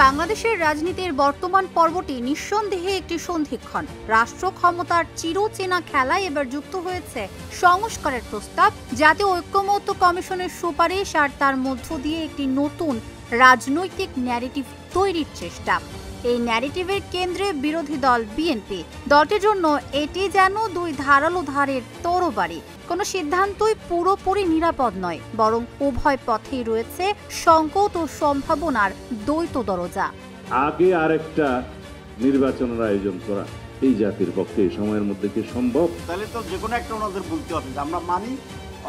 বাংলাদেশের রাজনীতির বর্তমান পর্বটি নিঃসন্দেহে একটি সন্ধিক্ষণ। রাষ্ট্র ক্ষমতার চিরচেনা খেলায় এবার যুক্ত হয়েছে সংস্কারের প্রস্তাব, জাতীয় ঐক্যমত্য কমিশনের সুপারিশ আর তার মধ্য দিয়ে একটি নতুন রাজনৈতিক ন্যারেটিভ তৈরির চেষ্টা। এই ন্যারেটিভের কেন্দ্রে বিরোধী দল বিএনপি। দলটির জন্য এটি যেন দুই ধারালো ধারের তরবারি। কোনো সিদ্ধান্তই পুরোপুরি নিরাপদ নয়, বরং উভয় পথেই রয়েছে সংকট ও সম্ভাবনার দ্বৈত দরজা। আগে আরেকটা নির্বাচনের আয়োজন করা এই জাতির পক্ষে এই সময়ের মধ্যে কি সম্ভব? তাহলে তো যে কোনো একটা ওনাদের বলতে হবে যে আমরা মানি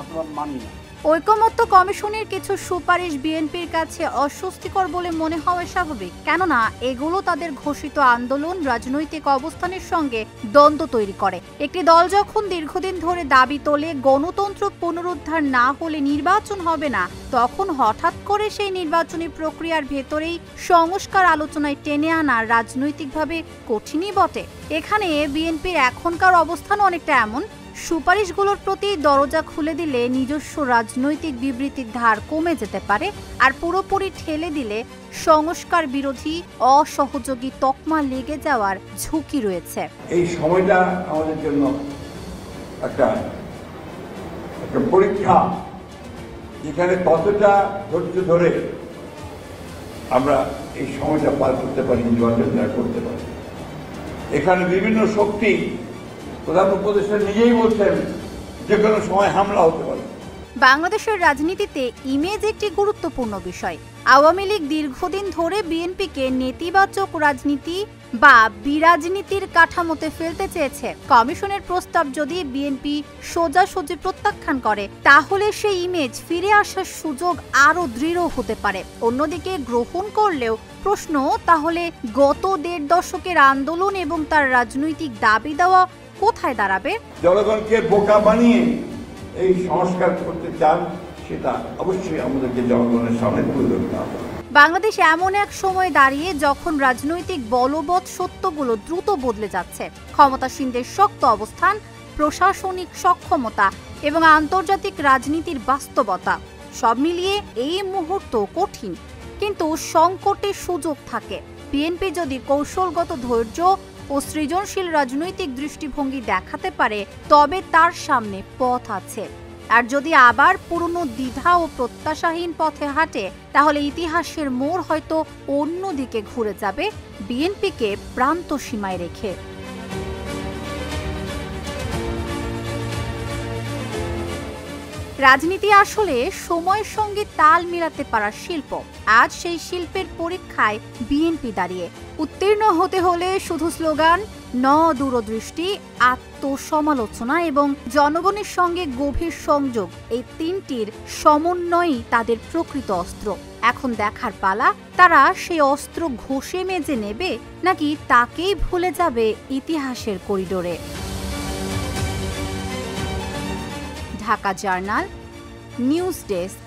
অথবা মানি না। ঐকমত্য কমিশনের কিছু সুপারিশ বিএনপির কাছে অস্বস্তিকর বলে মনে হওয়া স্বাভাবিক, কেননা এগুলো তাদের ঘোষিত আন্দোলন রাজনৈতিক অবস্থানের সঙ্গে দ্বন্দ্ব তৈরি করে। একটি দল যখন দীর্ঘদিন ধরে দাবি তোলে গণতন্ত্র পুনরুদ্ধার না হলে নির্বাচন হবে না, তখন হঠাৎ করে সেই নির্বাচনী প্রক্রিয়ার ভেতরেই সংস্কার আলোচনায় টেনে আনা রাজনৈতিকভাবে কঠিনই বটে। এখানে বিএনপির এখনকার অবস্থান অনেকটা এমন, সুপারিশগুলোর প্রতি দরজা খুলে দিলে নিজস্ব রাজনৈতিক বিবৃতির ধার কমে যেতে পারে, আর পুরোপুরি ঠেলে দিলে সংস্কার বিরোধী অসহযোগী তকমা লেগে যাওয়ার ঝুঁকি রয়েছে। এই সময়টা আমাদের জন্য একটা পরীক্ষা, যেখানে কতটা ধৈর্য ধরে আমরা এই সময়টা পার করতে পারি, নির্বাচনটা করতে পারি। এখানে বিভিন্ন শক্তি, প্রধান উপদেষ্টা নিজেই বলছেন যে কোনো সময় হামলা হতে পারে। বাংলাদেশের রাজনীতিতে ইমেজ একটি গুরুত্বপূর্ণ বিষয়। আওয়ামী লীগ দীর্ঘদিন ধরে বিএনপিকে নেতিবাচক রাজনীতি বা বিরাজনীতির কাঠামোতে ফেলতে চেয়েছে। কমিশনের প্রস্তাব যদি বিএনপি সোজাসুজি প্রত্যাখ্যান করে, তাহলে সেই ইমেজ ফিরে আসার সুযোগ আরো দৃঢ় হতে পারে। অন্যদিকে গ্রহণ করলেও প্রশ্ন, তাহলে গত ১.৫ দশকের আন্দোলন এবং তার রাজনৈতিক দাবি দেওয়া কোথায় দাঁড়াবে? জনগণকে বোকা বানিয়ে এই সংস্কার করতে চান, সেটা অবশ্যই আমাদেরকে জনগণের সামনে তুলে ধরতে হবে। বাংলাদেশ এমন এক সময় দাঁড়িয়ে যখন রাজনৈতিক বলবৎ সত্যগুলো দ্রুত বদলে যাচ্ছে। ক্ষমতাসীনদের শক্ত অবস্থান, প্রশাসনিক সক্ষমতা এবং আন্তর্জাতিক রাজনীতির বাস্তবতা সব মিলিয়ে এই মুহূর্ত কঠিন, কিন্তু সংকটে সুযোগ থাকে। বিএনপি যদি কৌশলগত ধৈর্য ও সৃজনশীল রাজনৈতিক দৃষ্টিভঙ্গি দেখাতে পারে, তবে তার সামনে পথ আছে। আর যদি আবার পুরনো দ্বিধা ও প্রত্যাশাহীন পথে হাঁটে, তাহলে ইতিহাসের মোড় হয়তো অন্যদিকে ঘুরে যাবে, বিএনপিকে প্রান্ত সীমায় রেখে। রাজনীতি আসলে সময়ের সঙ্গে তাল মিলাতে পারার শিল্প। আজ সেই শিল্পের পরীক্ষায় বিএনপি দাঁড়িয়ে। উত্তীর্ণ হতে হলে শুধু স্লোগান, দূরদৃষ্টি, আত্মসমালোচনা এবং জনগণের সঙ্গে গভীর সংযোগ, এই তিনটির সমন্বয়ই তাদের প্রকৃত অস্ত্র। এখন দেখার পালা, তারা সেই অস্ত্র ঘষে মেজে নেবে নাকি তাকেই ভুলে যাবে ইতিহাসের করিডোরে। Dhaka journal, news desk.